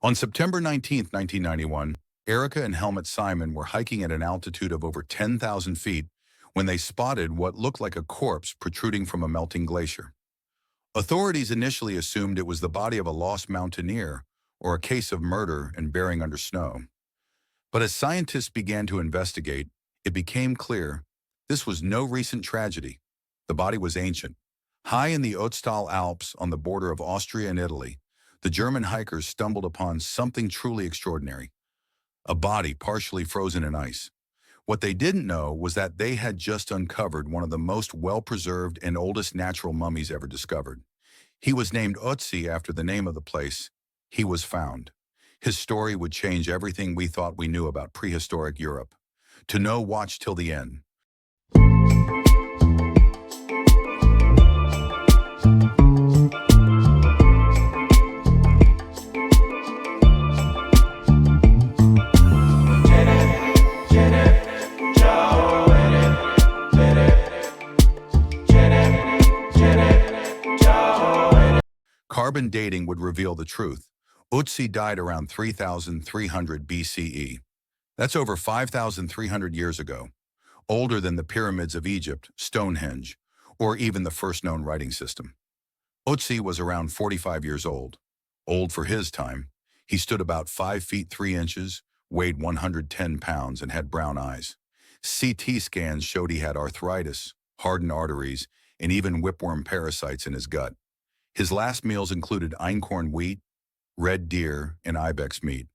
On September 19, 1991, Erica and Helmut Simon were hiking at an altitude of over 10,000 feet when they spotted what looked like a corpse protruding from a melting glacier. Authorities initially assumed it was the body of a lost mountaineer or a case of murder and burying under snow. But as scientists began to investigate, it became clear this was no recent tragedy. The body was ancient. High in the Ötztal Alps on the border of Austria and Italy, the German hikers stumbled upon something truly extraordinary, a body partially frozen in ice. What they didn't know was that they had just uncovered one of the most well-preserved and oldest natural mummies ever discovered. He was named Ötzi after the name of the place he was found. His story would change everything we thought we knew about prehistoric Europe. To know, watch till the end. Carbon dating would reveal the truth. Ötzi died around 3,300 BCE. That's over 5,300 years ago, older than the pyramids of Egypt, Stonehenge, or even the first known writing system. Ötzi was around 45 years old for his time. He stood about 5 feet 3 inches, weighed 110 pounds, and had brown eyes. CT scans showed he had arthritis, hardened arteries, and even whipworm parasites in his gut. His last meals included einkorn wheat, red deer, and ibex meat.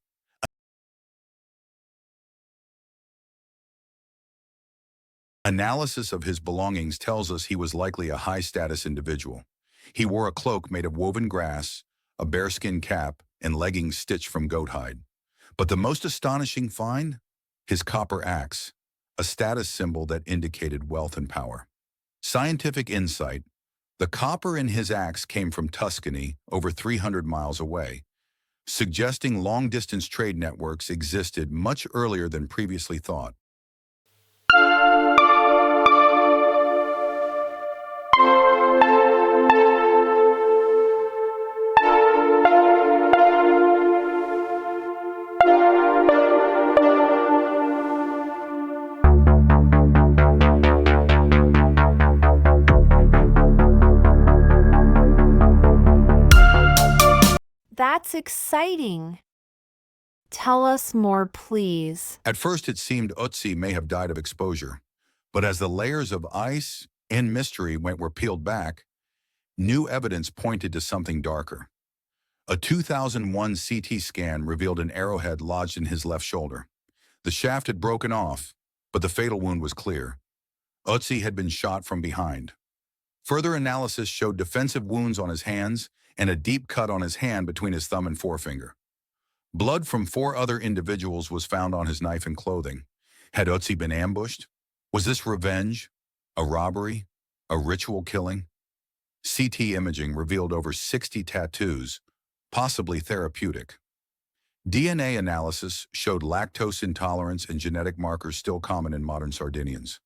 Analysis of his belongings tells us he was likely a high-status individual. He wore a cloak made of woven grass, a bearskin cap, and leggings stitched from goat hide. But the most astonishing find? His copper axe, a status symbol that indicated wealth and power. Scientific insight. The copper in his axe came from Tuscany, over 300 miles away, suggesting long-distance trade networks existed much earlier than previously thought. That's exciting. Tell us more, please. At first, it seemed Ötzi may have died of exposure, but as the layers of ice and mystery were peeled back, new evidence pointed to something darker. A 2001 CT scan revealed an arrowhead lodged in his left shoulder. The shaft had broken off, but the fatal wound was clear. Ötzi had been shot from behind. Further analysis showed defensive wounds on his hands and a deep cut on his hand between his thumb and forefinger. Blood from 4 other individuals was found on his knife and clothing. Had Ötzi been ambushed? Was this revenge? A robbery? A ritual killing? CT imaging revealed over 60 tattoos, possibly therapeutic. DNA analysis showed lactose intolerance and genetic markers still common in modern Sardinians.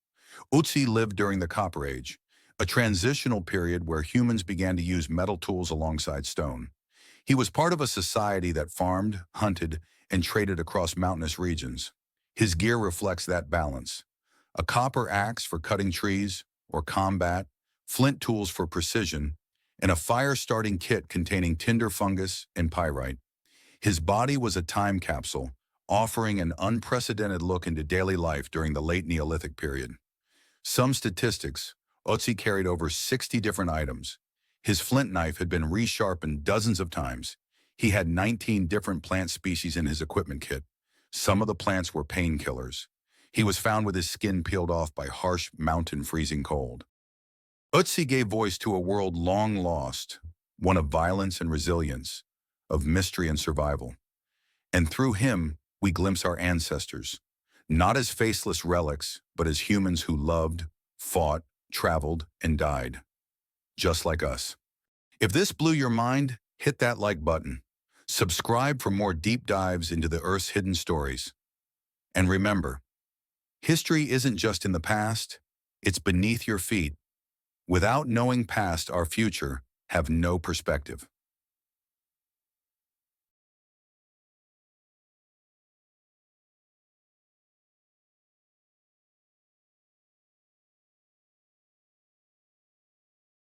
Ötzi lived during the Copper Age, a transitional period where humans began to use metal tools alongside stone. He was part of a society that farmed, hunted, and traded across mountainous regions. His gear reflects that balance. A copper axe for cutting trees or combat, flint tools for precision, and a fire-starting kit containing tinder fungus and pyrite. His body was a time capsule, offering an unprecedented look into daily life during the late Neolithic period. Some statistics: Ötzi carried over 60 different items. His flint knife had been resharpened dozens of times. He had 19 different plant species in his equipment kit. Some of the plants were painkillers. He was found with his skin peeled off by harsh mountain freezing cold. Ötzi gave voice to a world long lost, one of violence and resilience, of mystery and survival. And through him, we glimpse our ancestors, not as faceless relics, but as humans who loved, fought, traveled, and died, just like us. If this blew your mind, hit that like button. Subscribe for more deep dives into the Earth's hidden stories. And remember, history isn't just in the past, it's beneath your feet. Without knowing past, our future have no perspective.